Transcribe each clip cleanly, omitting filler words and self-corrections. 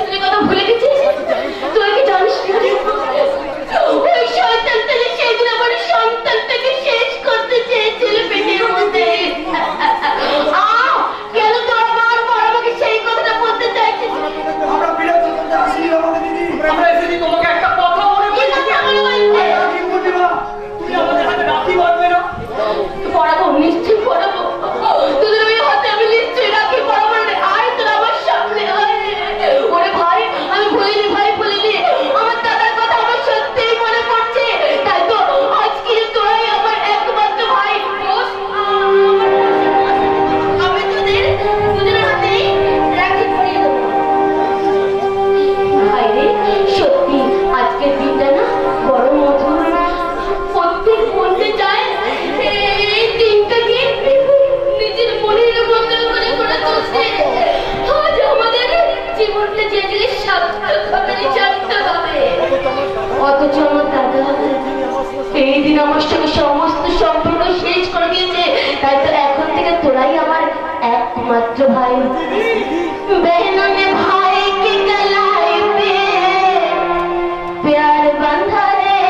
তুই কথা ভুলে গেছিস? তুই কি জানিস ওই শয়তানটাকে সেদিন আমার সন্তানটাকে শেষ করতে চেয়েছিল পেটের মধ্যে। কেন তোরা বারবার আমাকে সেই কথাটা বলতে চাইছিস? আমরা বিরাট করতে আসিনি আমাদের দিদি। আমরা এসেছি তোমাকে একটা কথা মনে কি কথা মনে বলতে? রাখি পূর্ণিমা, তুমি আমাদের হাতে রাখি বাঁধবে না? পড়াবো, নিশ্চয়ই পড়াবো। তোদের ওই হাতে আমি নিশ্চয়ই রাখি পড়াবো রে। আয় তোরা আমার সামনে আয়। ওরে ভাই, আমি ভুলিনি ভাই, ভুলিনি। আমার দাদার কথা আমার সত্যিই মনে পড়ছে। তাই তো আজকে তোরাই আমার একমাত্র ভাই। আমি তোদের হাতেই রাখি পরিয়ে দেবো। ভাই রে, সত্যি আজকের দিনটা না বড় মধুর। প্রত্যেক মনতে চায় এই দিনটাকে নিজের মনের মতো করে করে তুলতে। আজ আমাদের জীবনটা যে জিনিস সার্থক হবে, নিঃস্বার্থক হবে। অথচ আমার দাদা এই দিন আমার সঙ্গে সমস্ত সম্পর্ক শেষ করে দিয়েছে। তাই তো এখন থেকে তোরাই আমার একমাত্র ভাই। बहनों ने भाई की कलाई पे प्यार बंधा है,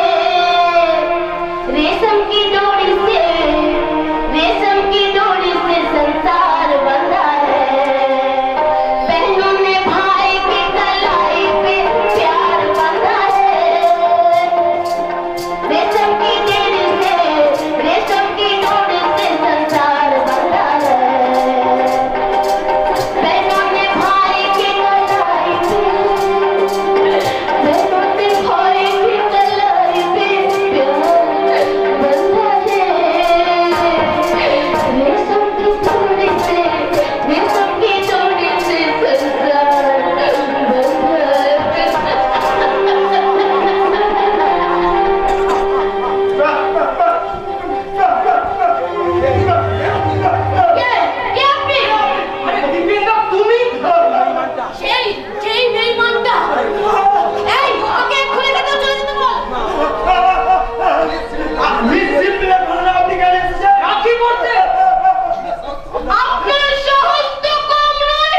रेशम की डोरी से संसार बंधा है। बहनों ने भाई की कलाई पे प्यार बंधा है, रेशम की डोरी से संसार बंधा है। बहनों ने भाई की कलाई पे प्यार बंधा है, रेशम की डोरी से संसार আরে দীপেন্দা, তুমি? সেই বেঈমানটা। এই ওকে খুলে কথা চলে যেতে বল। আপনি কেন এসেছেন? রাখি পড়তে? আপনার সাহস তো কম নয়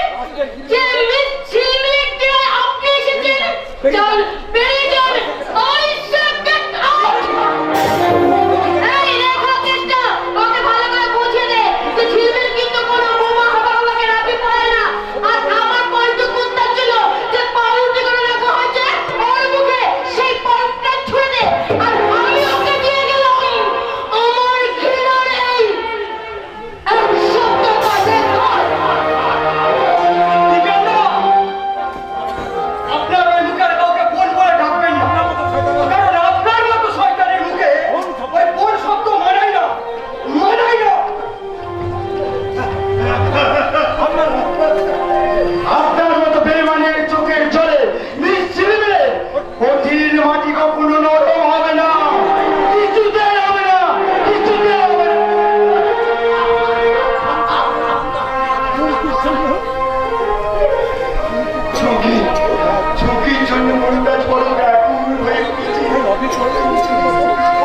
যে মিছিল মিলিয়ে আপনি এসেছেন। চল বেরিয়ে যান। ওই গেট আউট। এই রেখা কেষ্টা, ওকে ভালো করে বুঝিয়ে দে যে ঝিলমিল কিন্তু কোনো বোমা হাওয়াকে রাখি পড়ে না। আর আমার পয়েন্ট কুত্তা ছিল যে পাউরুটি করে রাখা হয়েছে ওর মুখে, সেই পয়েন্টটা ছুঁড়ে দে। আর আমি ওকে দিয়ে গেলাম আমার ঘৃণার এই এক সপ্তাহ বাদে দীপেন্দা, আপনার ওই মুখের কাউকে বোন বলে ডাকবেন না। কারণ আপনার মতো শয়তানের মুখে ওই বোন শব্দ মানায় না, মানায় না। আপনার মতো বেইমানের চোখের জলে নিশ্চিবে কঠিন মাটি কখনো নরম হবে না, কিছুতেই হবে না, কিছুতেই হবে না। ঝুঁকির জন্য মনটা বড় ব্যাকুল হয়ে উঠেছে।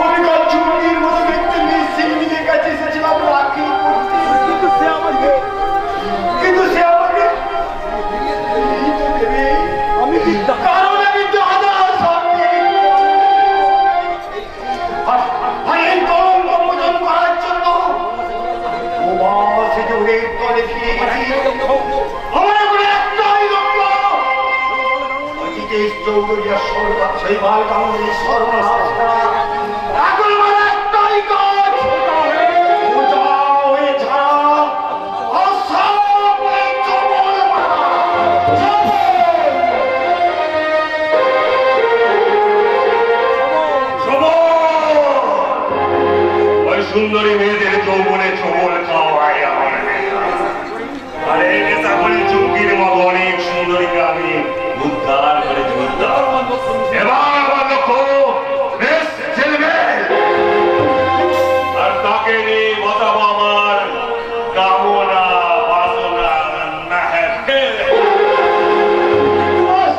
আমি কাল ঝুঁকির মতো দেখতে নিশ্চিন্তের কাছে এসেছিলাম রাখি পড়তে। কিন্তু সে আমাকে কারণ আমি দাদা সঙ্গে আর এই কলঙ্ক মোচন করার জন্য সে যুগের তলে ফিরে গেছি। আমার এখন একটাই লক্ষ্য, অতীতের চৌধুরীর শৈবাল গাঙ্গুলির সর্বনাশ করা। এখন আমার একটাই কাজ, পূজা হয়ে ছাড়া আর সব হয়ে চবল মারা। ওই সুন্দরী মেয়েদের যৌবনে ছবল খাওয়ায় আমার নেশা। আর এই নেশা করে চুমকির মতো অনেক সুন্দরীকে আমি উদ্ধার করে তুলতাম। এবার আমার লক্ষ্য বেশ ছেলে, আর তাকে নিয়ে বসাবো আমার কামনা বাসনা মেহের।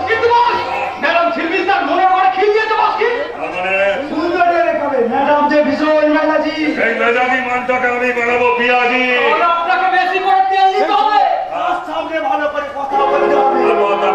কিন্তু বস, ম্যাডাম ঝিলমিল তার মনের করে খেয়ে দিয়েছে বসকে। মানে সুন্দরী রেখাবে ম্যাডাম যে ভীষণ মেজাজি। এই মেজাজি মানটাকে আমি বানাবো পিয়াজি। আপনাকে বেশি করে তেল দিতে হবে। সামনে ভালো করে কথা বলতে হবে। কথা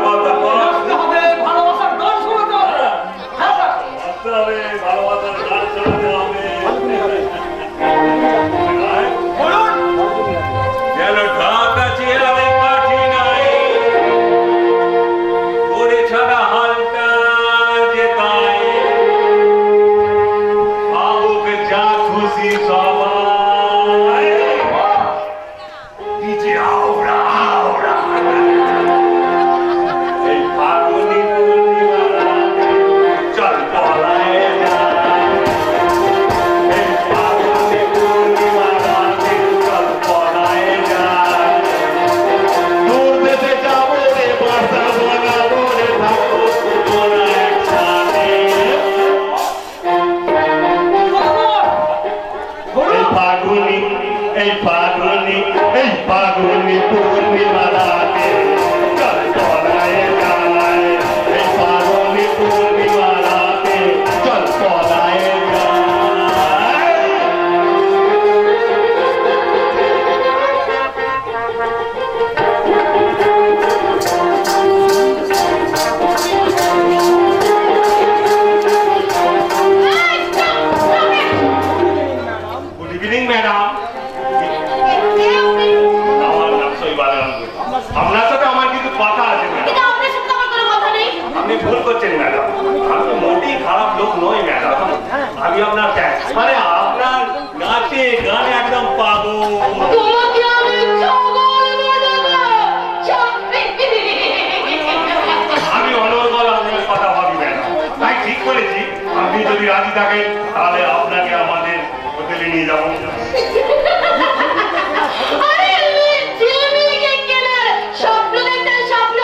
যদি রাজি থাকেন তাহলে আপনাকে আমাদের হোটেলে নিয়ে যাবো। আরে ঝিলমিলকে কেনে স্বপ্ন দেখতে স্বপ্ন।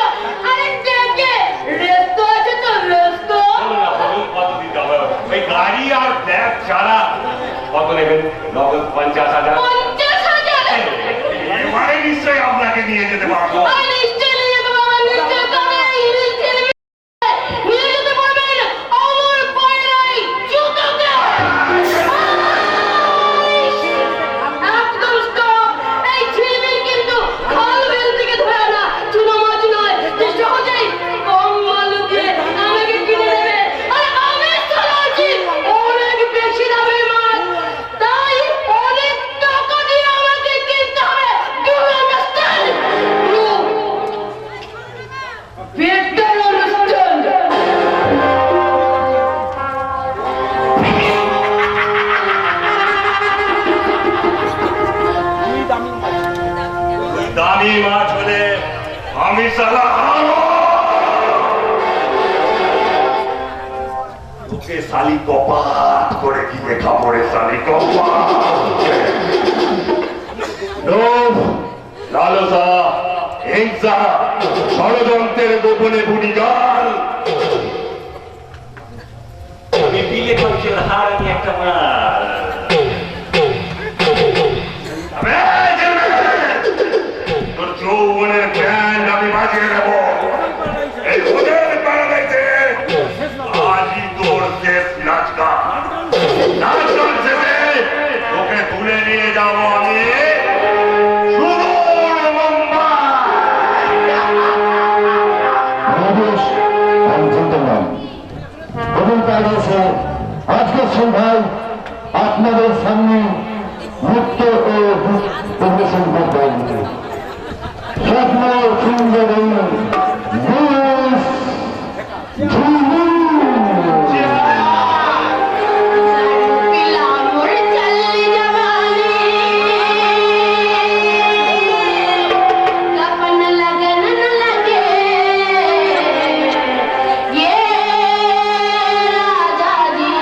আরে দেখে রেস্তো আছে তো রেস্তো। কত দিতে হবে? ওই গাড়ি আর ফ্ল্যাট ছাড়া কত নেবেন? নগদ 50,000। 50,000? এবারে নিশ্চয়ই আপনাকে নিয়ে যেতে পারবো। আরে নিশ্চয় নিয়ে যেতে পারবেন, নিশ্চয় তবে নিয়ে যেতে পারবেন আমার পায়ের জুতোকে। একদম স্টপ। এই ঝিলমিল কিন্তু খাল বিল থেকে ধরে না, চুনো মাছ নয় যে সহজেই কম মূল্য দিয়ে আমাকে কিনে নেবে। আর আমি চালাচ্ছি অনেক বেশি দামের মাছ, তাই অনেক টাকা দিয়ে আমাকে কিনতে হবে। Do you understand? No. Better understand. দামি মাছ হলে আমি সালা তোকে শালি কপাত করে দিবে খাবরে শালি কপাত। লোভ, লালসা, হিংসা, ষড়যন্ত্রের গোপনে বুড়িগাল। আমি বিলে করেছিল হার আমি একটা মাল। তোর যৌবনের ব্যান্ড আমি বাজিয়ে দেব। এই হোটেল প্যারাডাইসে আজই তোর শেষ নাচ গান। নাচ গান শেষে তোকে তুলে নিয়ে যাবো আমি সুদূর মুম্বাই। আজকের সন্ধ্যায় আপনাদের সামনে মুক্ত ও প্রদর্শন করবেন স্বপ্ন সুন্দরী पिलामोर चल जवानी कपन लगन न लगे ये राजा जी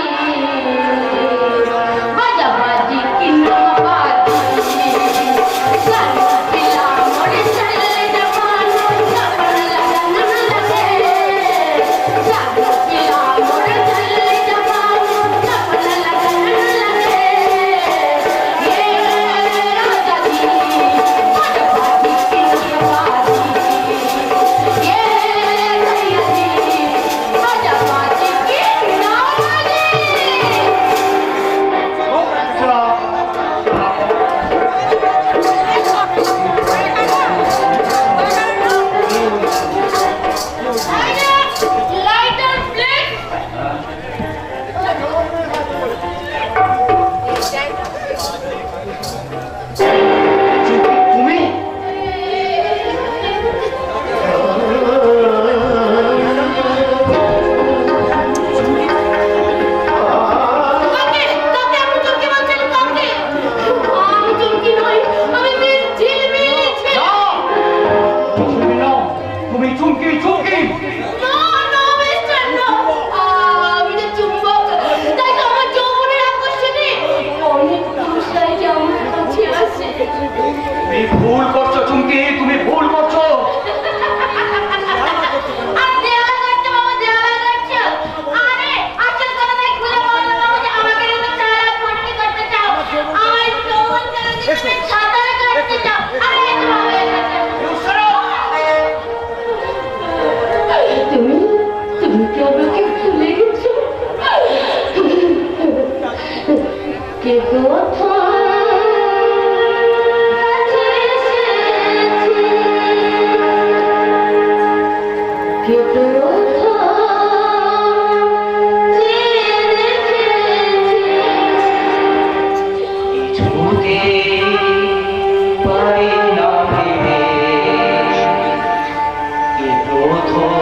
बाजा बाजी किन्ना बाजी पिलामोर चल जवानी कपन लगन न लगे पिलामोर चल जवानी कपन लगन न लगे ये राजा जी बाजा बाजी किन्ना बाजी ये भैया जी बाजा बाजी किन्ना बाजी लाइटर प्लीज তুমি কাকে কাকে আপনি চুমকি বলছেন কাকে? আমি চুমকি নই, আমি মিস ঝিলমিল ছেলে। তুমি চুমকি চুমকি No, no, mister, no. আমি যে চুম্বক, তাই তো আমার যৌবনের আকর্ষণে অনেক পুরুষরাই যে আমার কাছে আসে। তুমি ভুল করছো চুমকি, তুমি ভুল করছো। আর দেওয়া করছো বাবু, দেওয়া করছো। আরে, আসল কথাটাই খুলে বলো বাবু যে আমাকে নিয়ে তো চালাক ফটকি করতে চাও। আমার যৌবন ছেড়ে দিয়ে তুমি সাঁতারে কাটতে চাও। আরে, এই তো বাবু, তুমি কি আমাকে ভুলে গেছো? কে কোথা কাছে এসেছি, কে কোথা চেয়ে দেখেছি। ছুটে পারি না ভেবে কে প্রথম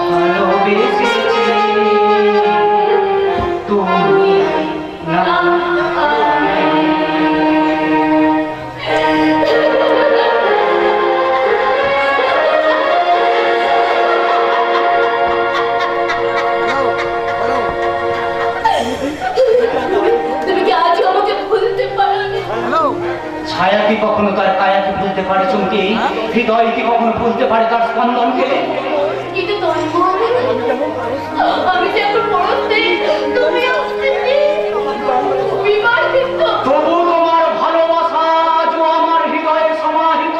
ভালোবেসেছি তুমি না। আমি হৃদয় কি কখনো বুঝতে পারে তার স্পন্দনকে? কিন্তু তোমার মনে আমি যে এখন পড়তে তুমি আসতে বিবাহিত তবু তোমার ভালোবাসা আজও আমার হৃদয়ে সমাহিত।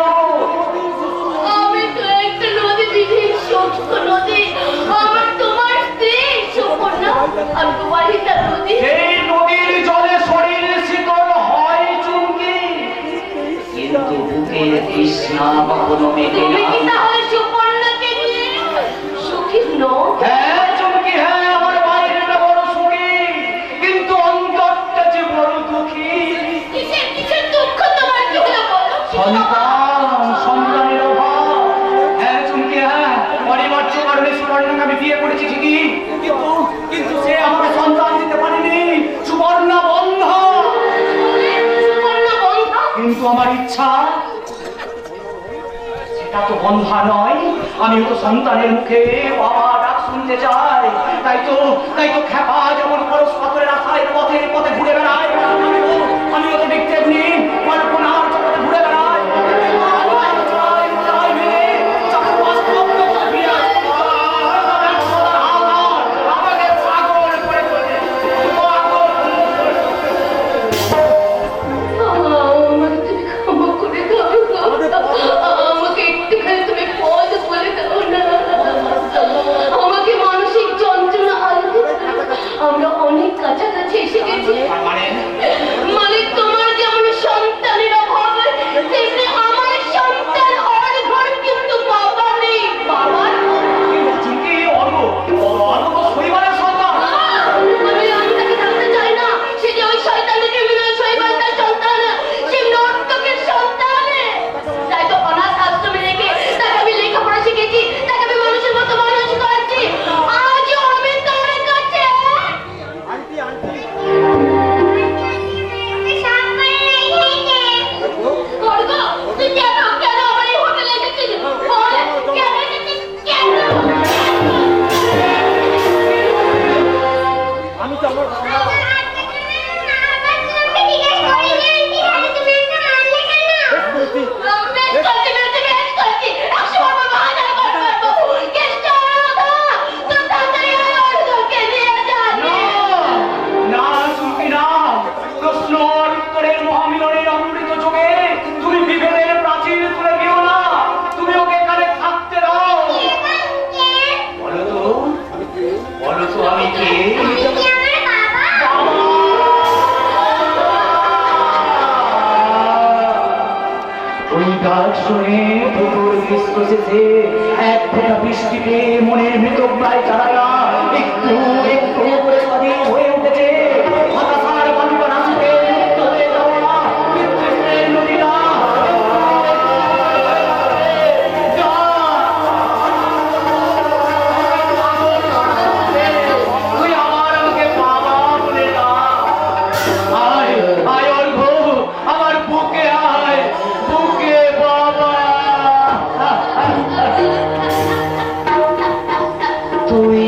আমি তো একটা নদী বিধি সূক্ষ্ম নদী আমার তোমার স্ত্রী সুপর্ণা আমি তোমার হিতা নদী এই নদীর জলে শরীর শীতল হয় চুমকি, কিন্তু বুকের তৃষ্ণা কখনো মেটে তুমি কি না। তাহলে সুপর্ণাকে নিয়ে সুখী নও হ্যাঁ চুমকি, হ্যাঁ আমার বাইরেটা বড় সুখী, কিন্তু অন্তরটা যে বড় দুঃখী। কিসের দুঃখ তোমার কি হলো বলো সন্তানের অভাব। হ্যাঁ চুমকি, হ্যাঁ অনিবার্য কারণে সুবর্ণাকে আমি বিয়ে করেছি ঠিকই, কিন্তু সে আমাকে সন্তান দিতে পারেনি। সুবর্ণা বন্ধা, সুপর্ণা বন্ধ কিন্তু আমার ইচ্ছা সেটা তো বন্ধা নয়। আমিও তো সন্তানের মুখে বাবা ডাক শুনতে চাই। তাই তো খেপা যেমন খরচ পাথরের আশায় পথে পথে ঘুরে বেড়ায়, আমিও তো দেখতে এমনি কল্পনার জগতে ঘুরে বেড়াই। আমাকে পাগল করে তোলে, পাগল করে তোলে। আমাকে তুমি ক্ষমা করে দাও আমাকে একটুখানি তুমি পথ বলে দাও না আমাকে মানসিক যন্ত্রণা আলু আমরা অনেক কাছাকাছি এসে গেছি মানে তোমার যেমন সন্তানের অভাব তেমনি আমার সন্তান অর্ঘর কিন্তু বাবা নেই বাবার চুমকি, অর্ঘ তো শৈবালের সন্তান। আমি তাকে জানতে চাই না সে যে ওই শয়তানের ক্রিমিনাল শৈবাল তার সন্তান সে নর্তকের সন্তান তাই তো অনাথ আশ্রমে রেখে তাকে আমি লেখাপড়া শিখেছি তাকে আমি মানুষের মতো মানুষ করেছি আজও আমি তার কাছে অর্ঘ, তুই কেন আমার এই হোটেলে এসেছিস বল কেন এসেছিস কেন না চুমকি না, প্রশ্ন আর উত্তরের মহামিলনের অমৃত যোগে তুমি বিভেদের প্রাচীর তুলে দিও না। তুমি ওকে এখানে থাকতে দাও। বলো তো আমি কে? ওই ডাক শুনে পুকুর গ্রীষ্ম শেষে এক ফোঁটা বৃষ্টিতে মনের মৃতপ্রায় চারাটা একটু একটু করে স্বাধীন হয়ে উঠেছে। হতাশার বালুকা নাচতে মুক্ত হয়ে যাওয়া বিদ্বেষের নদীটা তুই আমাকে বাবা বলে ডাক। আয় আয় অর্ঘ, আমার বুকে আয়, বুকে বাবা। তুই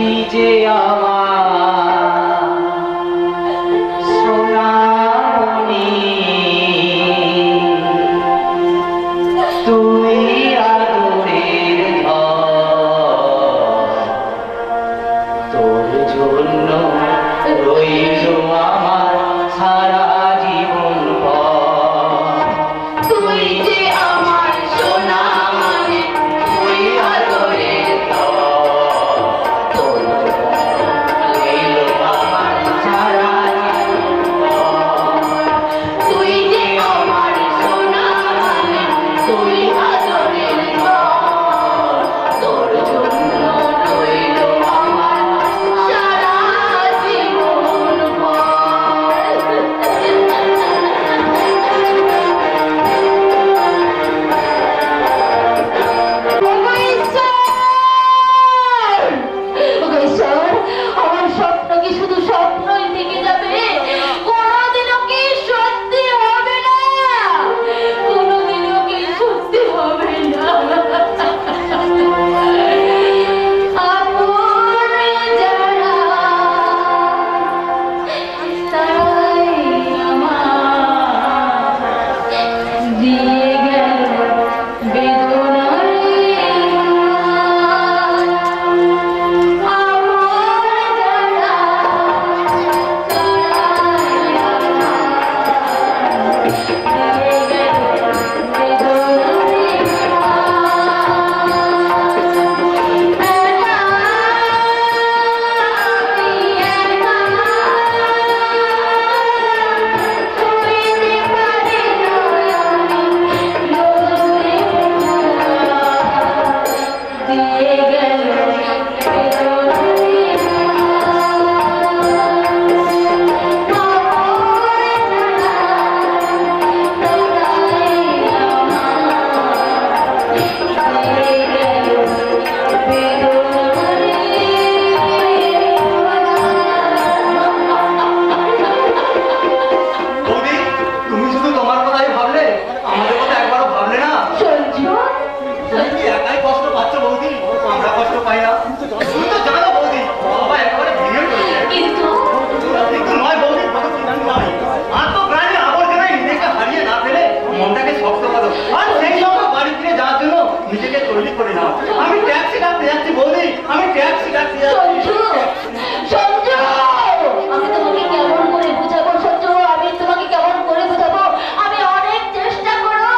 দিয়ে গেল বৌদি, তুমি শুধু তোমার কথাই ভাবলে, আমাদের কথা একবারও ভাবলে না। সঞ্জু, তুমি কি একাই কষ্ট পাচ্ছ বৌদি? আমরা কষ্ট পাই না। তুমি তো জানো বৌদি, বাবা একেবারে ভেঙে পড়েছে। কিন্তু কিন্তু নয় বৌদি, কত প্রাণ নয়। আর তো প্রাণী আবর্জনায় নিজেকে হারিয়ে না ফেলে মনটাকে শক্ত করো। আর সেই সঙ্গে বাড়ি ফিরে যাওয়ার জন্য নিজেকে তৈরি করে নাও। আমি ট্যাক্সি ডাকতে যাচ্ছি বৌদি, আমি ট্যাক্সি ডাকতে যাচ্ছি। সঞ্জু, সঞ্জু, আমি তোমাকে কেমন করে বুঝাবো সঞ্জু? আমি তোমাকে কেমন করে বুঝাবো? আমি অনেক চেষ্টা করো,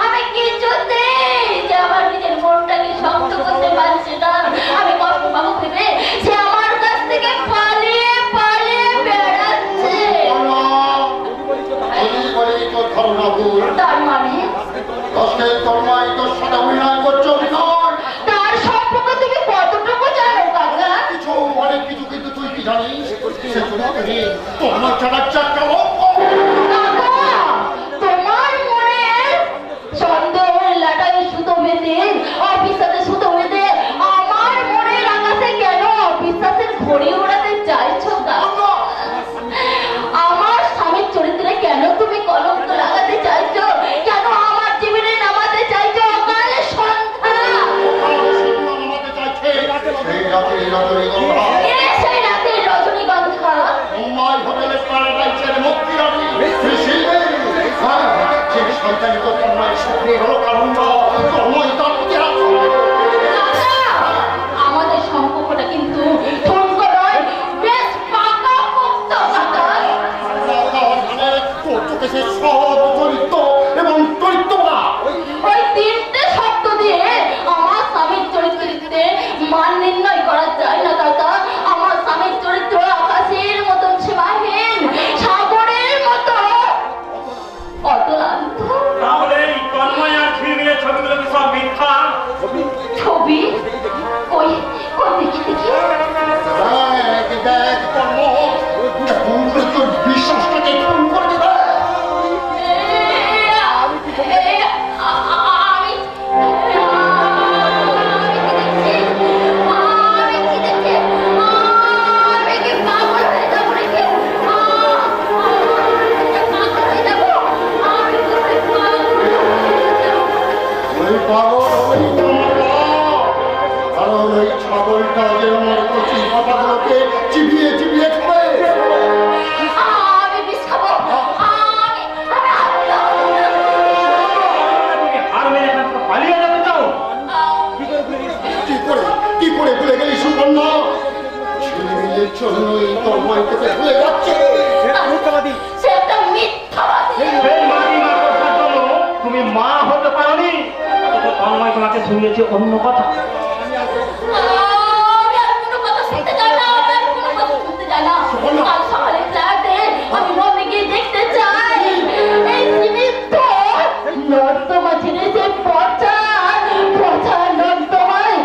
আমি কিছুতেই যে আমার নিজের মনটাকে শক্ত করতে পারছি না। আমি কষ্ট পাবো ভেবে সে আমার কাছ থেকে পালিয়ে পালিয়ে বেড়াচ্ছে। তার মানে তার সম্পর্কে তুমি কতটুকু জানো কাকা? কাকা, তোমার মনে সন্দেহের লাটাই সুতো বেঁধে, অবিশ্বাসের সুতো বেঁধে আমার মনের আকাশে কেন অবিশ্বাসের ঘড়ি ওড়াতে চাইছো কাকা? আমার স্বামীর চরিত্রে কেন তুমি কলঙ্ক লাগাতে চাইছো? কেন আমার জীবনে নামাতে চাইছো অকালে সন্ধ্যা? কে সেই রাতের রজনীগন্ধা? কাকা, আমাদের সম্পর্কটা কিন্তু ঠুনকো নয়, বেশ পাকা পোক্ত কাকা। এবং চরিত্রটা ওই তিনটে শব্দ দিয়ে আমার স্বামীর চরিত্রে মান নির্ণয় করা যায় না কাকা। আমার স্বামীর চরিত্র আকাশের মতন সীমাহীন, সাগরের মতো অতলান্ত। তাহলে এই তন্ময় আর ঝিলমিলের ছবিগুলো কি সব মিথ্যা? ছবি কই কই দেখি দেখি। বিশ্বাসটাকে ফোন করে দেবে। ওই পাগল ওই তোমরা, কারণ ওই ছাগলটা যে আমার কচি পাতাগুলোকে চিবিয়ে চিবিয়ে খাবে। তুমি হার মেরে এখান থেকে পালিয়ে যেতে চাও? কি করে ভুলে গেলি সুকন্যা? ছেলেমেয়ের জন্য এই তন্ময় তোকে ভুলে যাচ্ছে। সে একটা মিথ্যাবাদী। সেই মাটি মা কথার জন্য তুমি মা হতে পারোনি। অথচ তন্ময় তোমাকে শুনিয়েছে অন্য কথা। আমি আর কোনো কথা শুনতে চাই না, আমি আর কোনো কথা শুনতে চাই না। কাল সকালে ফ্ল্যাটে আমি রবিকে দেখতে চাই। এই সীমিত নর্দমা ছেড়ে সে পচা নর্দমায়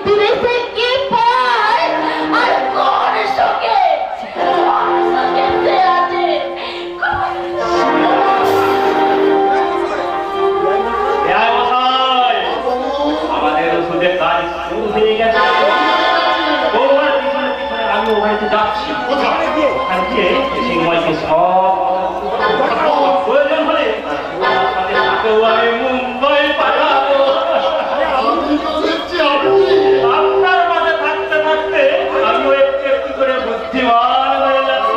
তিনি সে কি পায়? আর কোন শোকে সে আছে? বেয়াই মশাই, আমাদের ওষুধের কাজ শুরু হয়ে গেছে। তোমার পিছনে পিছনে আমি ও বাড়িতে যাচ্ছি। ওখানে গিয়ে সিংহকে সব প্রয়োজন হলে তাকেও আমি মুম্বাই পাঠাবো। আপনার মাঝে থাকতে থাকতে আমিও একটু একটু করে বুদ্ধিমান হয়ে যাচ্ছি।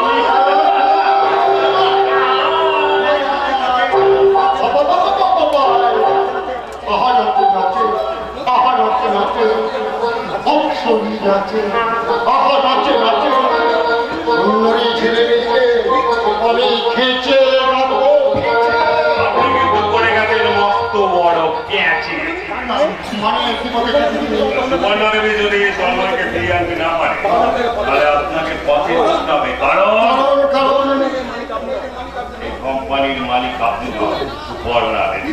আমি খেচে রাখবো। আপনি কিন্তু করে গেছেন মস্ত বড় পেঁচে। মানে কি বলতে চাইছিস? সুবর্ণদেবী যদি তন্ময়কে ফিরিয়ে আনতে না পারে তাহলে আপনাকে পথে বসতে হবে। কারণ কারণ এই কোম্পানির মালিক আপনি তো সুবর্ণদেবী।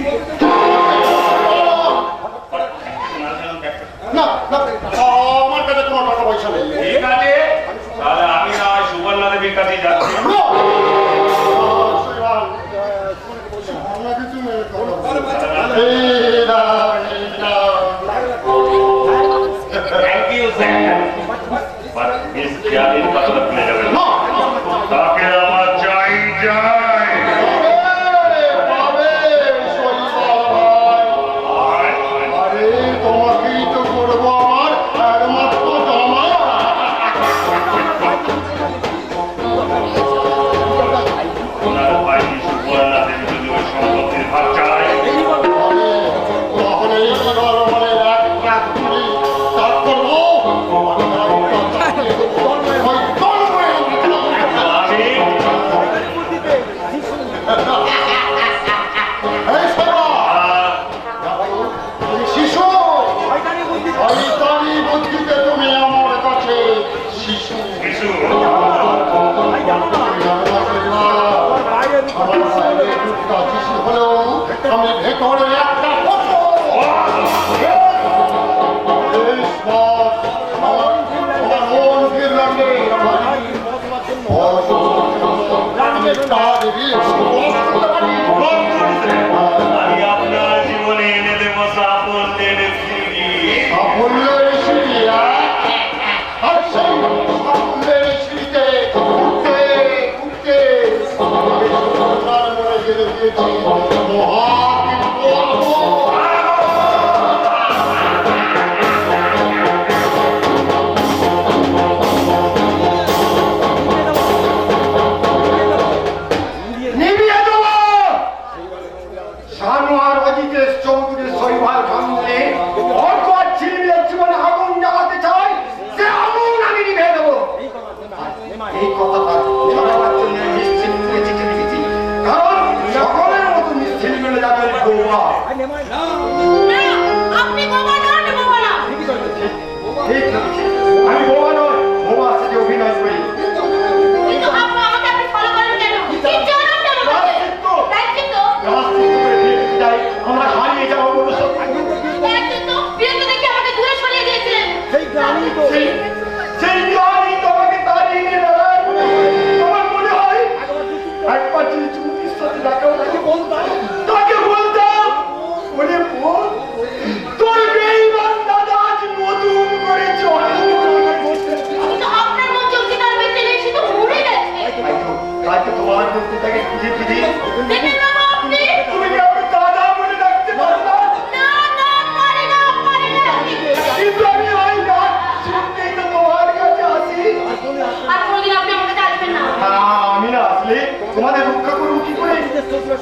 না না, আমার কাছে কোনো টাকা পয়সা নেই। ঠিক আছে, তাহলে আমি না হয় সুবর্ণা দেবীর কাছে যাচ্ছি। না, শ্রীমান, আপনাকে তুমি এই না, এই না। Thank you sir, but miss জ্ঞানীর কথাটা ভুলে যাবেন না। তাকে আমার চাই চাই। পাবে, শৈবাল ভাই। আর আরে তোমাকেই তো করবো আমার একমাত্র জামাই। ওনার বাড়ি সুবর্ণা দেবী যদি ওই সম্পত্তির ভাগ চায়, তাহলে এই গরমে এক রাত তুলি তার করবো। ওই গরমে আমি এই সেবা, এই শিশু, শয়তানি বুদ্ধিতে তুমি আমার কাছে শিশু। কিছু আমার বাইরে দুধটা শিশু হলেও আমি ভেতরে একটা পশু। বেশ বস, আমার মন ফিরলামে আমি তার আমি আপনার জীবনে এনে দেবো সাফল্যের সিঁড়ি। সাফল্যের সিঁড়ি, আর সেই সাফল্যের সিঁড়িতে উঠতে উঠতে সোনার মনে গেলে দিয়েছি মহাবিপদ। নিভিয়ে দেবো। সানোয়ার অজিতেশ চৌধুরী শৈবাল খানমুনি অর্থ আর ঝিলমিলের জীবনে আগুন জ্বালাতে চায়, সে আগুন আমি নিভিয়ে দেবো। এই কথাটা জানাবার জন্য নিশ্চিন্তে চিঠি লিখেছি, কারণ সকলের মতো নিশ্চিত মিলে যাবে বৌমা। না, আপনি বাবা নন, বাবা না। ঠিক আছে, আমি বৌমা নয়, বৌমা সাথে অভিনয় করি। কিন্তু আমাকে আপনি ফলো করেন কেন? কি চান আপনি আমার কাছে? দেখছেন তো? রাস্তায় করে দিয়ে দিতে চাই, আমরা হারিয়ে যাবো ভবিষ্যৎ। দেখছেন তো? বিরক্ত দেখে আমাকে দূরে সরিয়ে দিয়েছেন। সেই জ্ঞানই তোমাকে তাড়িয়ে নিয়ে দাঁড়ায়। আমার মনে হয় একবার যদি চুমকির সাথে দেখা হতো, তাকে বলতাম, ওরে বোন, তোর বেঈমান দাদা আজ নতুন করে চড়াই করেছে। কিন্তু আপনার মন চৌকিদার বেঁচে নেই, সে তো মরে গেছে। তাই তো তোমার মধ্যে তাকে খুঁজে ফিরি। দেখেন বাবা আপনি? তুমি কি আমাকে দাদা বলে ডাকতে পারো না? না, না, পারি না, পারি না। কিন্তু আমি ওই ডাক শুনতেই তো তোমার কাছে আসি। আর কোনোদিন আপনি আমার কাছে আসবেন না। আমি না আসলে তোমাদের রক্ষা করবো কি করে?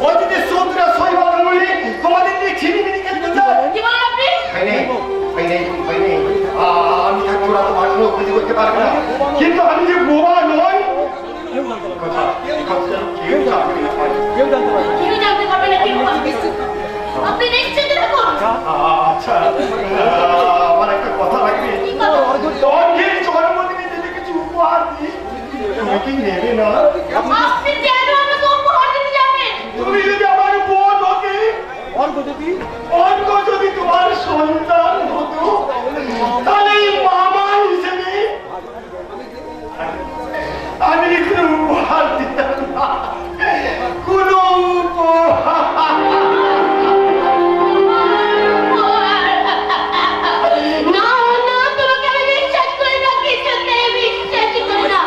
অজিতের চৌধুরী শৈবাল খানমুনি তোমাদের নিয়ে ছিনিমিনি খেলতে চায়। কি বলেন আপনি? আমি থাকবো না, তোমার কোনো ক্ষতি করতে পারবে না, কিন্তু আমি যে বোবা নই কথা যেন কেউ জানবে না। কেউ জানতে পারবে না, কেউ জানতে পারবে না। আপনি নিশ্চিন্তে থাকুন। আচ্ছা, আমার একটা কথা লাগবে। কি কথা? অর্ঘের জন্মদিনে যদি কিছু উপহার দিই, তুমি কি নেবে না? আপনি কেন আমাকে উপহার দিতে যাবেন? তুমি যদি আমার বোন হতে, অর্ঘ যদি তোমার সন্তান হতো, তাহলে এই মামা হিসেবে আমি কোনো উপহার দিতাম না, কোনো উপহার। না, না, তোমাকে আমি বিশ্বাস করি না, কিছুতেই বিশ্বাসই করি না।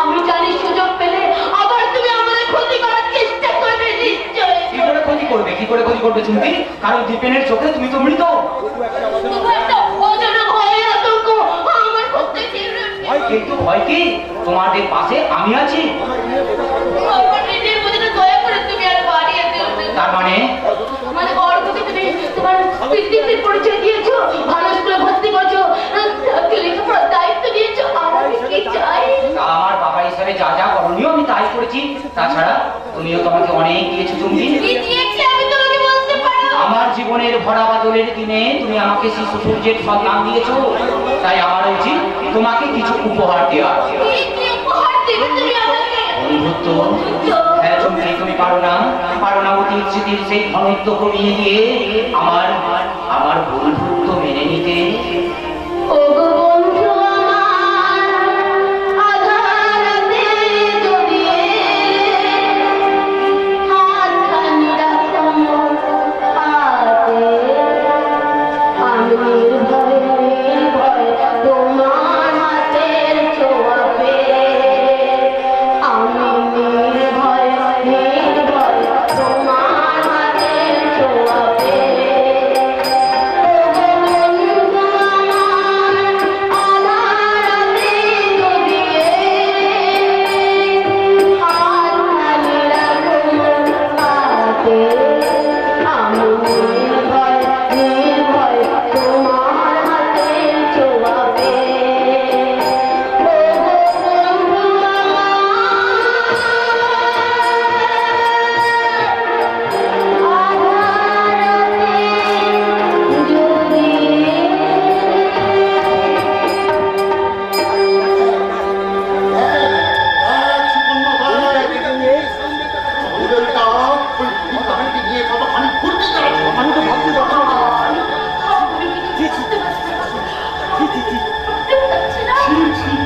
আমি জানি সুযোগ পেলে আবার তুমি আমাদের ক্ষতি করার চেষ্টা করবে নিশ্চয়ই। কি করে ক্ষতি করবে চুমকি? কারণ দীপেনের চোখে তুমি তো মৃত। তবু একটা অজানা ভয়ের আতঙ্ক আমার মধ্যে ছিল। কিন্তু ভয় কি? তোমাদের পাশে আমি আছি। আমার নিজের মধ্যে দয়া করে তুমি আর বাড়িয়ে দিও না। তার মানে মানে অর্ঘকে তুমি তোমার পিতৃত্বের পরিচয় দিয়েছো, ভালো স্কুলে ভর্তি করছো, লেখাপড়ার দায়িত্ব দিয়েছো। আমি কি চাই? আমার বাবা হিসাবে যা যা করণীয় আমি তাই করেছি। তাছাড়া তুমিও তোমাকে অনেক দিয়েছো চুমকি। কি দিয়েছি আমি তোমাকে বলতে পারো? আমার জীবনের ভরা বাদলের দিনে তুমি আমাকে শিশু সূর্যের সন্ধান দিয়েছো, তাই আমার উচিত তোমাকে কিছু উপহার দেওয়া। কি উপহার দেবে তুমি আমাকে? বন্ধুত্ব। হ্যাঁ চুমকি, তুমি পারো না অতীত স্মৃতির সেই ঘনত্ব কমিয়ে দিয়ে আমার বন্ধুত্ব মেনে নিতে।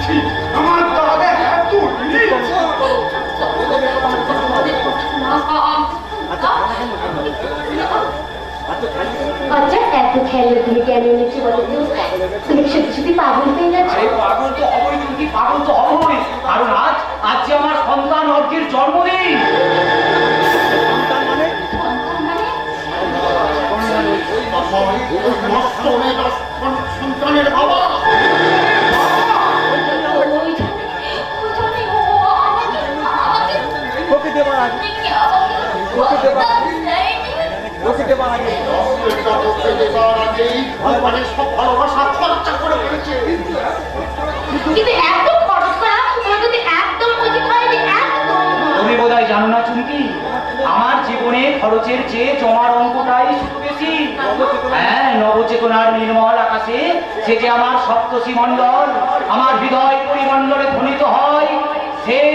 ছি, আমার দাদা এত রিচ। আচ্ছা এত খেললে তুমি কেন এনেছো বলো তো? তুমি কি সত্যি সত্যি পাগল হয়ে গেছো? আরে পাগল তো হবই, তুমি কি পাগল তো হবই, কারণ আজ যে আমার সন্তান অর্ঘ্যের জন্মদিন। সন্তানের বাবা সব ভালোবাসা খরচা করে ফেলেছে। কিন্তু এত খরচ করা তোমার যদি একদম উচিত হয়নি, একদম না। তুমি বোধহয় জানো না চুমকি, আমার জীবনে খরচের চেয়ে জমার অঙ্কটাই শুধু বেশি। হ্যাঁ, নবচেতনার নির্মল আকাশে সে যে আমার সপ্তর্ষি মণ্ডল, আমার হৃদয় পরিমণ্ডলে ধ্বনিত হয় সেই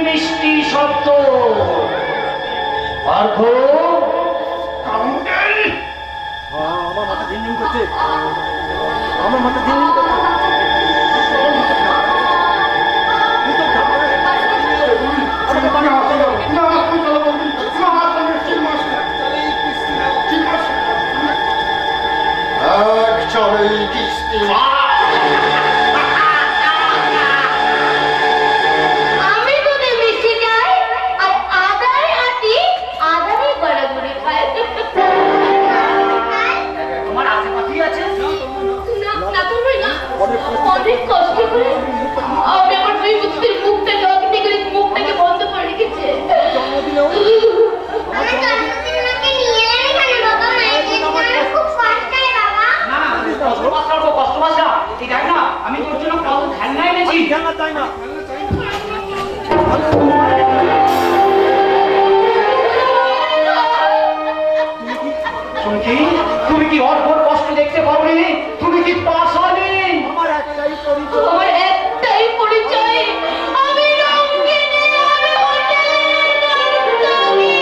মিষ্টি শব্দ অর্ঘ। আমার মাথা ঝিনঝিন করছে, আমার মাথা ঝিনঝিন করছে। চলে কিস্তি আমি দুধে মিশে যাই আর আদারে আটি, আদারে গড়াগড়ি খাই। তোমার আশেপাশেই আছে। না তুমি না, অনেক কষ্ট করে আমি আমার দুই পুত্রের মুখটাকে অগ্নি করে মুখটাকে বন্ধ করে রেখেছে। না কষ্ট পাস না, এই দেখ না, আমি তোর জন্য কত খেলনা এনেছি। চাই না চুমকি, তুমি কি অর্ঘ্যর কষ্ট দেখতে পারোনি? তুমি কি পাশানি? আমার একটাই পরিচয়, আমার একটাই পরিচয়, আমি রঙ্গিনী, আমি হোটেলের নর্তকী।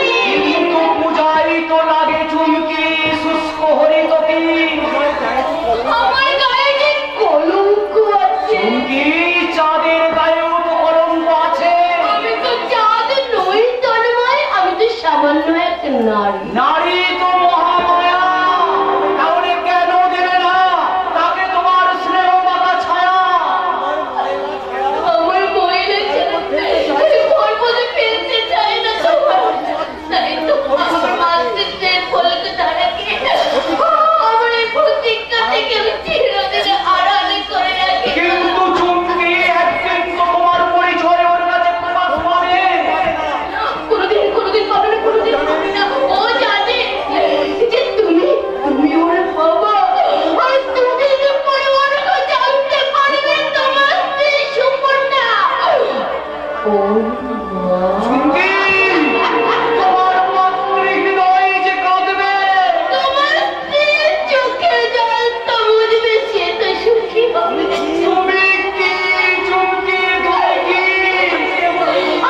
কিন্তু পূজাই তো লাগে চুমকি শুষ্ক হরিতকি। আমার গায়ে যে কলঙ্ক আছে। চুমকি, চাঁদের গায়েও তো কলঙ্ক আছে। আমি তো চাঁদ নই তন্ময়, আমি তো সামান্য এক নারী। নারী তো মহামায়া, তাহলে কেন দেবে না তাকে তোমার স্নেহ মাখা ছায়া? আমার মহিলা ছেলে পর্বতে ফেলতে চাই না তোমার, তাই তো আমার মাতৃত্বের কলকাতাটাকে আমার এই প্রতিজ্ঞা থেকে আমি চিরদিনে আড়ালে করে রাখি। কিন্তু চুমকি, একদিন তো তোমার পরিচয় ওর কাছে প্রকাশ পাবে। কোনোদিন কোনোদিন পাবে না, কোনোদিন পাবে না। ও জানে যে তুমি ওর বাবা, আর তুমি যে পরিবারকে জানতে পারবে তোমার স্ত্রী সুকন্যা। ও মা, চুমকি, তোমার মাতৃহৃদয় যে কাঁদবে। তোমার স্ত্রীর চোখে জল তো বুঝবে, সে তো সুখী হবে। তুমি কি চুমকি, তুমি কি?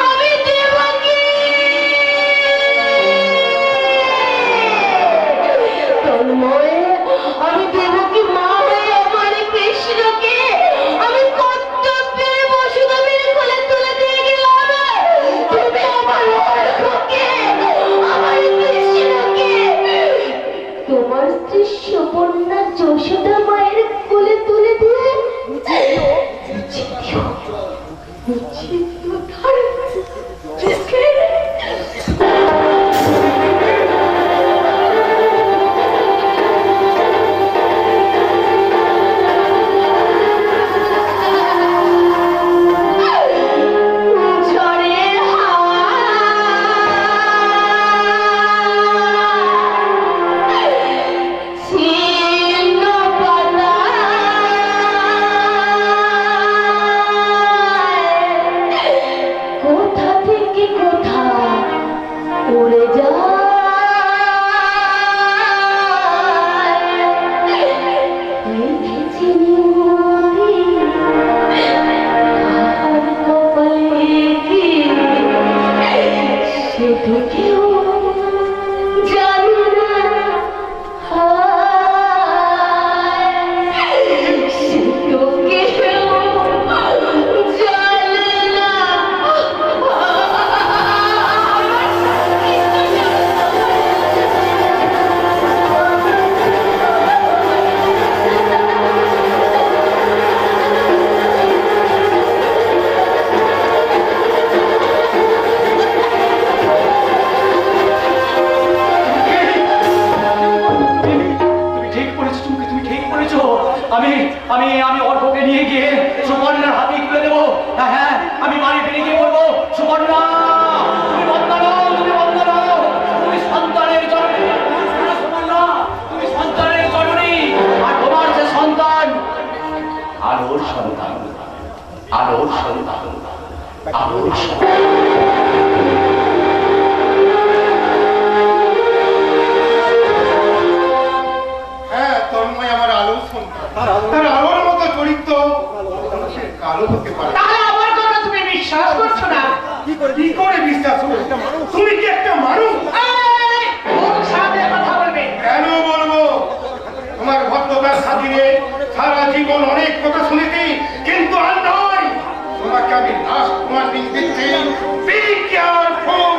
আমি দেবকী। তন্ময়, আমি দেবকী মা হয়ে আমার কৃষ্ণকে আমি কর্তব্যের বসুদেবের কোলে তুলে দিয়ে গেলাম। তুমি আমার অর্ঘ্যকে, আমার কৃষ্ণকে তোমার স্ত্রী সুবর্ণা যশোদা মায়ের কোলে তুলে দিয়ে মুছিয়ে দিও তার চোখের। ঝড়ের হাওয়া ছিন্ন পাতা কোথা থেকে কোথা উড়ে যায়। লিখেছি নিয়তি, আর কপালে কি শুধু কেউ জানে না। হায়, শুধু কেউ আমি অর্ঘকে নিয়ে গিয়ে সুবর্ণার হাতে তুলে দেবো। হ্যাঁ, আমি বাড়ি ফিরে গিয়ে বলবো, সুবর্ণা তুমি বন্ধ নাও, তুমি বন্ধ নাও, তুমি সন্তানের জননী, সুবর্ণা তুমি সন্তানের জননী, আর তোমার যে সন্তান আলোর সন্তান, আলোর সন্তান, আলোর সন্তান। হ্যাঁ, তন্ময় আমার আলোর সন্তান। তার আলোর মতো চরিত্র সে কালো হতে পারে। তাহলে আমার কথা তুমি বিশ্বাস করছো না? কি করে বিশ্বাস করবে? তুমি কি একটা মানুষ? এই, ওর সাথে কথা বলবে। কেন বলবো? তোমার ভদ্রতার খাতিরে সারা জীবন অনেক কথা শুনেছি, কিন্তু আর নয়। তোমাকে আমি লাস্ট ওয়ার্নিং দিচ্ছি, বি কেয়ারফুল।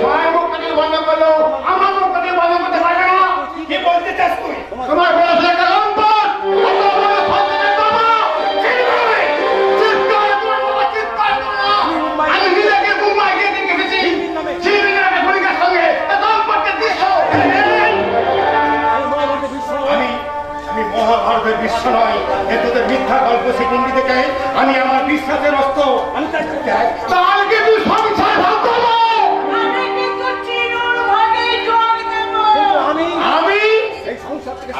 মায়ের মুখ কাটিয়ে বন্ধ করলো, আমার মুখ কাটিয়ে বন্ধ করতে পারবে না। কি বলতে চাস তুই? তোমার বয়স একটা লম্পট, অত বড় সন্তানের বাবা। চিৎকার! চিৎকার করে বাবা, চিৎকার করো না। আমি নিজেকে মুম্বাই গিয়ে দেখে এসেছি। ঝিলিমিলি নামে খনিকার সঙ্গে এ লম্পটকে দৃশ্য। আমি মহাভারতের বিশ্ব নয়, এ তোদের মিথ্যা গল্প শিখুন্ডি থেকে আমি আমার বিশ্বাসের অস্ত্র। কালকে তুই সংসার ভাগ করবো।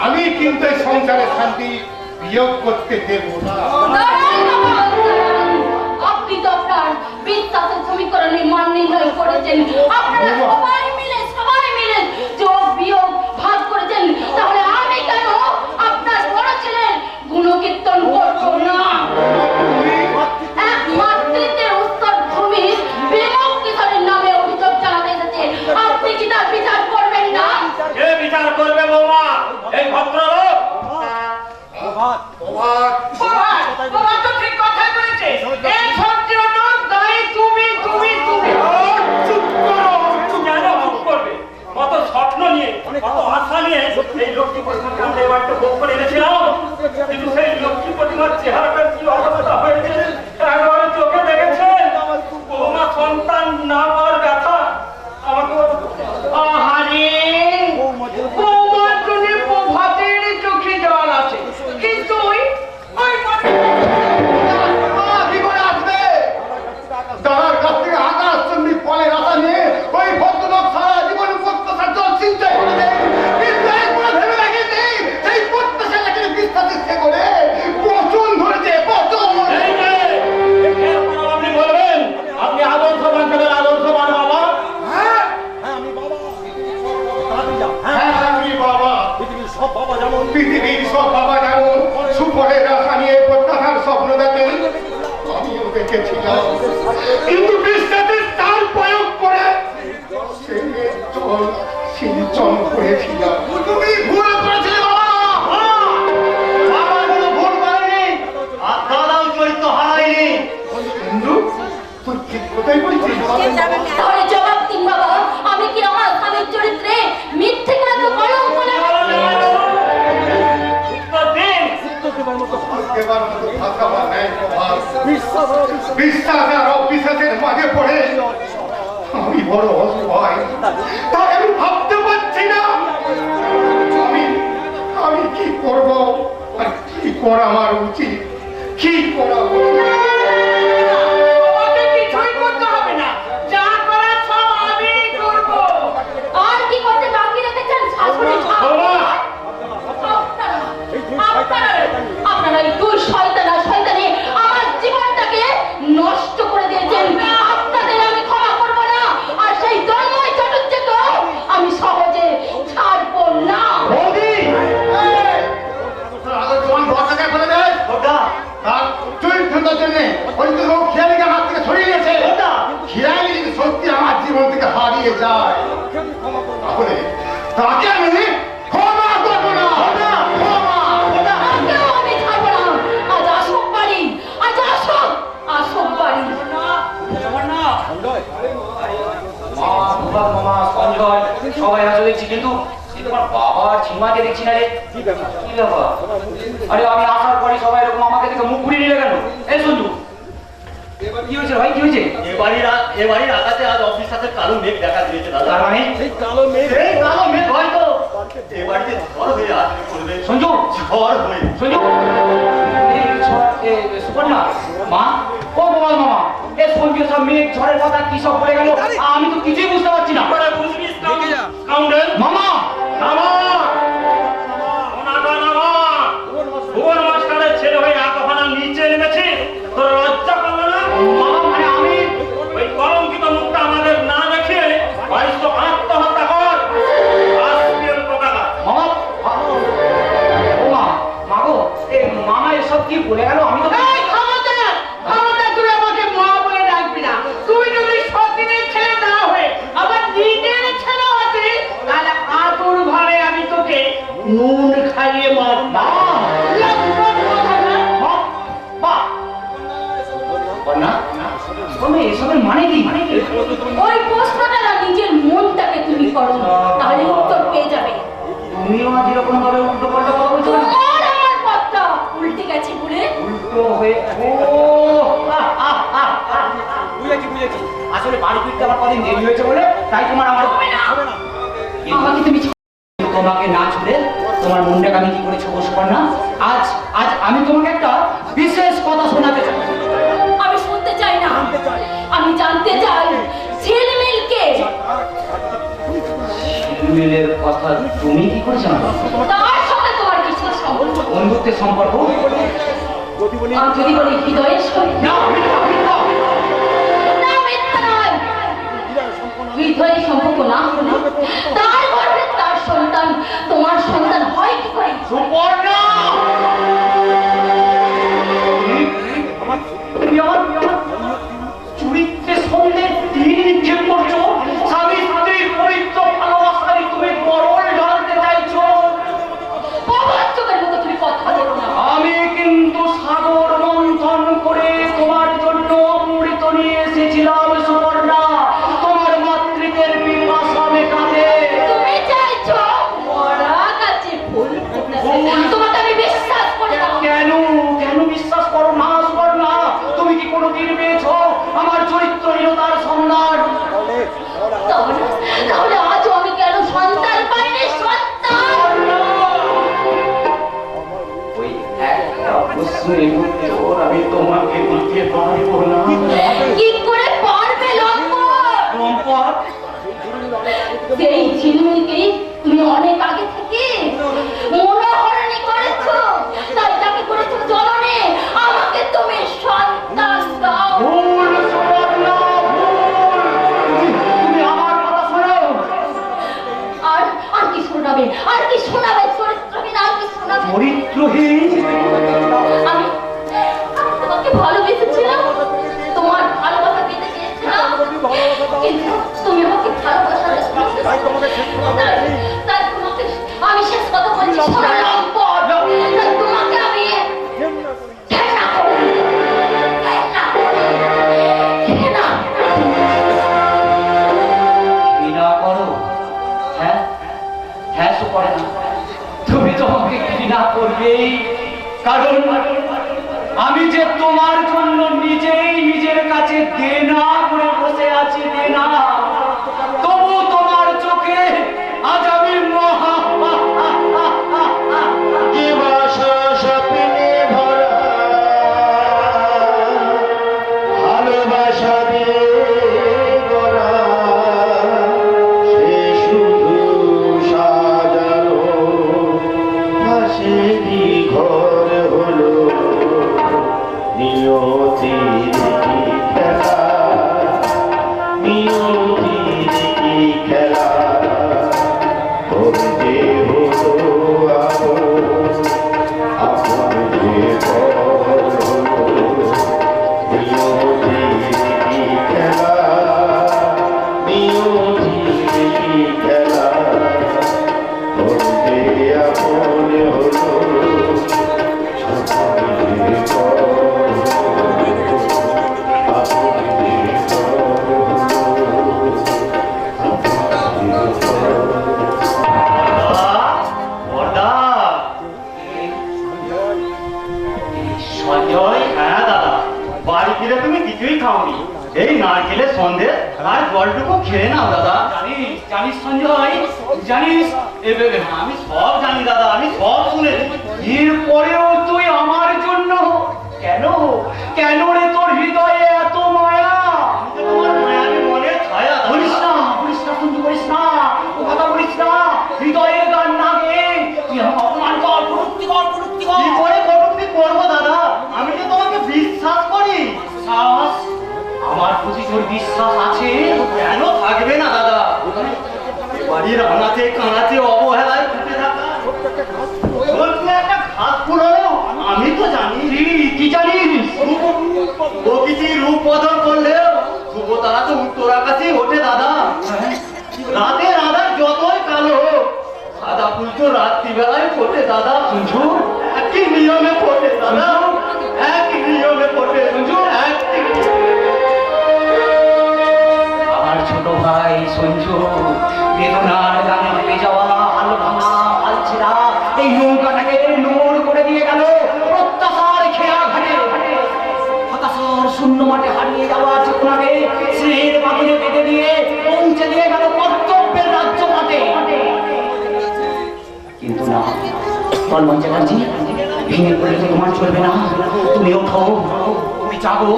আমি কিন্তু এই সংসারের শান্তি বিয়োগ করতে দেব না। দাঁড়ান বাবা, দাঁড়ান। আপনি তো আপনার বিশ্বাসের সমীকরণে মান নির্ণয় করেছেন। আপনারা সবাই মিলে যোগ বিয়োগ ভাগ করেছেন। তাহলে আমি কেন আপনার বড় ছেলের গুণকীর্তন করবো না? এক মাতৃত্বের উত্তর ভূমির বিমুখ কিশোরের নামে অভিযোগ জানাতে এসেছে। আপনি কি তার বিচার করবেন না? কে বিচার করবে বৌমা? এই ভদ্রলোক। বাবা তো ঠিক কথাই বলেছে। এই সব জন্য দায়ী তুমি। চুপ করো। কেন চুপ করবে? কত স্বপ্ন নিয়ে, কত আশা নিয়ে এই লক্ষ্মী প্রতিমার কাছে বাড়িতে ভোগ করে এনেছিলাম, কিন্তু সেই লক্ষ্মী প্রতিমার চেহারাটার কি অবস্থা হয়েছে একবার চোখে দেখেছেন? বৌমা সন্তান না পাওয়ার ব্যথা আমাকে আহারে, বৌমার জন্য প্রভাতের চোখে জল আছে, কিন্তু ওই কি করে আসবে? তার কাছ থেকে আকাশ চন্ডী ফলের আশা নিয়ে ওই ভদ্রলোক সারা জীবন প্রত্যাশার জল চিন্তায় করে দেয়। কিন্তু একবার ভেবে দেখেছি, সেই প্রত্যাশাটাকে বিশ্বাসের সে করে পচন ধরেছে, পচন। এই যে, এরপর আপনি বলবেন আপনি আদর্শবান ছেলের আদর্শবান বাবা। হ্যাঁ, আমি বাবা। পৃথিবীর সব বাবা যেমন সুফলের আশা নিয়ে প্রত্যাশার স্বপ্ন দেখে, আমিও দেখেছিলাম। কিন্তু বিশ্বাসের তার প্রয়োগ করে সে জল সিঞ্চন করেছিলাম। তুমি ভুল করেছিলে বাবা। বাবা কোনো ভুল করেনি, আর দাদাও চরিত্র হারায়নি। বন্ধু, তুই ঠিক কোথায় বলছিস? তাহলে জবাব দিন বাবা, আমি কি আমার স্বামীর চরিত্রে মিথ্যে করে তো কলঙ্ক লাগাচ্ছি? উত্তর দিন। এবার মতো ভাষা বানায় প্রভাব। বিশ্বাস আর অবিশ্বাসের মাঝে পড়ে আমি বড় অসহায়। তাই আমি ভাবতে পারছি না আমি কি করব আর কি করা আমার উচিত, কি করা উচিত। আমাকে কিছুই করতে হবে না, যা করার সব আমি করবো। আর কি করতে বাকি রেখেছেন শাশুড়ি? আপনারা এই দুই শয়তানি আমার জীবনটাকে নষ্ট করে দিয়েছেন। আপনাদের আমি ক্ষমা করব না, আর সেই জন্মই চটুজ্জেকে আমি সহজে ছাড়বো না। তোমার ঘরটাকে ফেলে দেয় তার চরিত্রতার জন্য ওই তো লোক খেয়ালিকে হাত থেকে ছড়িয়ে গেছে। খেয়ালি যদি সত্যি আমার জীবন থেকে হারিয়ে যায়, তাহলে তাকে আমি ক্ষমা করবো না। তাকেও আমি ছাড়বো না। আজ আসুক বাড়ি, আজ আসুক বাড়ি। মামা সঞ্জয় সবাই আসলে দেখছি, কিন্তু তোমার বাবা আর ঝিমাকে দেখছি না রে। কি ব্যাপার? আরে আমি আসার পরে সবাই এরকম আমাকে দেখে মুখ ঘুরিয়ে নিলে কেন? এই সঞ্জু, কি হয়েছে ভাই, কি হয়েছে? এ বাড়ির আকাশে আজ অফিস সাথে কালো মেঘ দেখা দিয়েছে দাদা। তার মানে সেই কালো মেঘ হয়তো এ বাড়িতে ঝড় হয়ে আসবে করবে সঞ্জু ঝড় হয়ে সঞ্জু সুপর্ণা মা ও গোপাল মামা এ সঞ্জু সব মেঘ ঝড়ের কথা কি সব বলে গেল আমি তো কিছুই বুঝতে পারছি না কাউন্টেন মামা নামা ওনাটা নামা ভুবন মাস্টারের ছেলে হয়ে এতখানা নিচে নেমেছে তোর লজ্জা করলো না মামা মানে আমি ওই কলঙ্কিত মুখটা আমাদের না দেখিয়ে বাড়ির তো আত্মহত্যা কর রাষ্ট্রীয় পতাকা মামা ও মা মাগো এ মামা এসব কি বলে গেল আমি তো এই ক্ষমতা তুই আমাকে মা বলে ডাকবি না তুই যদি সতীনের ছেলে না হয়ে আমার নিজের ছেলে হতে তাহলে আতুর ঘরে আমি তোকে নুন খাইয়ে মারতাম না তুমি এসবের মানে কি ওই প্রশ্নটা না নিজের মনটাকে তুমি করো তাহলে উত্তর পেয়ে যাবে তুমিও আজ এরকম ভাবে উল্টো পাল্টা কথা বলছো না তোমার আমার পথটা উল্টে গেছে বলে উল্টো হয়ে বুঝেছি আসলে বাড়ি ফিরতে আমার কদিন দেরি হয়েছে বলে তাই তোমার আমার আমাকে তুমি তোমাকে না ছুড়ে তোমার মনটাকে আমি কি করে ছোবস কর না আজ আজ আমি তোমাকে একটা বিশেষ কথা শোনাতে চাই আমি শুনতে চাই না আমি জানতে চাই ছেলেমেয়েকে ছেলেমেয়ের কথা তুমি কি করে জানো তার সাথে তোমার কিসের সম্পর্ক বন্ধুত্বের সম্পর্ক আমি যদি বলি হৃদয়ের সঙ্গে না মিথ্যা মিথ্যা না মিথ্যা নয় হৃদয়ের সম্পর্ক না হলে তার গর্ভে তার সন্তান তোমার সন্তান হয় কি করে সুপর্ণা তুমি আমার চরিত্রে সন্দেহ তীর নিক্ষেপ করছো স্বামী স্ত্রীর পবিত্র ভালোবাসায় তুমি মরণ ঢালতে চাইছো প্রবঞ্চকের মতো তুমি কথা বলো না আমি কিন্তু সাগর মন্থন করে তোমার জন্য অমৃত নিয়ে এসেছিলাম সুপর্ণা তোমার মাতৃত্বের পিপাসা মেটাতে তুমি চাইছো মরা গাছে ফুল ফুটে তোমাকে আমি বিশ্বাস করি না কেন কেন বিশ্বাস করো না সুপর্ণা তুমি কি কোনোদিন পেয়েছো আমার চরিত্রহীনতার সন্ধান তাহলে আজও আমি কেন সন্তান পাইনি সন্তান ওই একটা প্রশ্নের উত্তর আমি তোমাকে দিতে পারবো না কি করে পারবে লম্পট সেই ঝিলমিলকে তুমি অনেক আগে থেকে মনোহরণী করেছো তাই তাকে করেছো জননে আমাকে তুমি সন্তান দাও ভুল সুপর্ণা ভুল তুমি আমার কথা শোনো আর কি শোনাবে চরিত্রহীন আর কি শোনাবে চরিত্রহীন আমি তোমাকে ভালোবেসেছিলাম তোমার ভালোবাসা পেতে চেয়েছিলাম কিন্তু তুমি আমাকে ভালোবাসা তাই তোমাকে আমি শেষ কথা বলছি শোনো লম্পট তাই তোমাকে আমি ঘেন্না করি ঘেন্না ঘৃণা করো হ্যাঁ হ্যাঁ সুপর্ণা তুমি তো আমাকে ঘৃণা করবেই কারণ আমি যে তোমার জন্য নিজেই নিজের কাছে দেনা করে বসে আছি দেনা তবু তোমার চোখে আজ আমি মহা জীবাশা স্বপ্নে ভরা ভালোবাসা দিয়ে গড়া সে শুধু সাজানো পাশেরই ঘর হলো নিয়তির কি খেলা নিয়তির কি খেলা বলতে হলো আপন যে পর হলো নিয়তির কি খেলা নিয়তির কি খেলা বলতে আপন হলো সঞ্জয় হ্যাঁ দাদা বাড়ি ফিরে তুমি কিছুই খাওনি এই নারকেলের সন্দেশ আর জলটুকু খেয়ে নাও দাদা জানিস জানিস সঞ্জয় জানিস আমি সব জানি দাদা, আমি সব শুনেছি। এরপরেও তুই আমার জন্য কেন কেন রে, তোর হৃদয়ে এত মায়া? তোমার মায়াবী মনের ছায়া। বলিস না সঞ্জু, বলিস না, ও কথা বলিস না, হৃদয়ের গান না গে তুই আমাকে অপমান কর, কটূক্তি কর। কি করে কটূক্তি করবো দাদা? আমি তো তোমাকে বিশ্বাস করি। বিশ্বাস? আমার প্রতি তোর বিশ্বাস আছে? কেন থাকবে না দাদা? বাড়ির আনাতে কানাতে অবহেলায় ফুটে থাকা একটা ঘাত পুরানো আমি তো জানি। কি জানিস? প্রকৃতি রূপ বদল করলেও শুভ তারা তো উত্তর আকাশেই ওঠে দাদা। রাতের আধার যতই কালো হোক, সাদা ফুল তো রাত্রিবেলায় ফোটে দাদা। একই নিয়মে ফোটে দাদা, একই নিয়মে ফোটে। আমার ছোট ভাই সঞ্জু বেদনার গানে ডুবে যাওয়া হাল ভাঙা হাল ছেড়া এই নৌকাটাকে নোড় করে দিয়ে গেল প্রত্যাশার খেয়া ঘাটে। হতাশার শূন্য মাঠে হারিয়ে যাওয়া চেতনাকে স্নেহের বাঁধনে বেঁধে দিয়ে পৌঁছে দিয়ে গেল কর্তব্যের রাজ্য মাঠে। কিন্তু না, তন্ময় চ্যাটার্জি, ভেঙে পড়লে তো তোমার চলবে না। তুমি ওঠো, তুমি জাগো।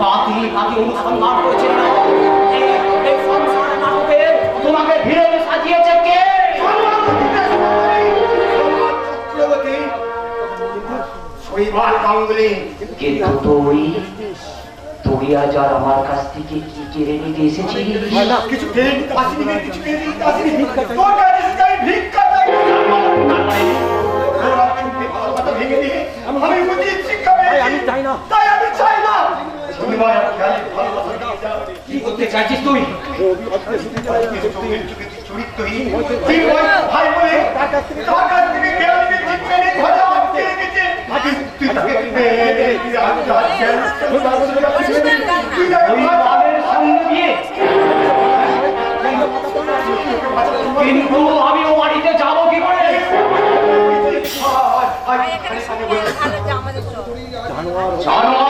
পাতি অনুসন্ধান করেছে এই সংসার নাটকে তোমাকে ভিড়ে সাজিয়েছে কে? শৈবাল গাঙ্গুলি। কিন্তু তুই আজ আর আমার কাছ থেকে কি কেড়ে নিতে এসেছিস? কিছু কেড়ে নিতে আসিনি, কিছু কেড়ে নিতে আসিনি। তোর কাছে চাই ভিক্ষা চাই। কথা ভেঙে দিয়ে আমি বুঝি শিক্ষা পেয়েছি। আমি চাই না, তাই আমি চাই না। তুমি মায়া খেয়ালে ভালোবাসা দিয়ে যাও। কি করতে চাইছিস তুই? চরিত্রহীন তুই ভাই বলে তার কাছ থেকে খেয়াল নিয়ে শিক্ষা নিয়ে ঘরে আটকে রেখেছে। তুই তাকে ওই বালের সঙ্গে বিয়ে? কিন্তু আমি ও বাড়িতে যাবো কি করে? জানোয়ার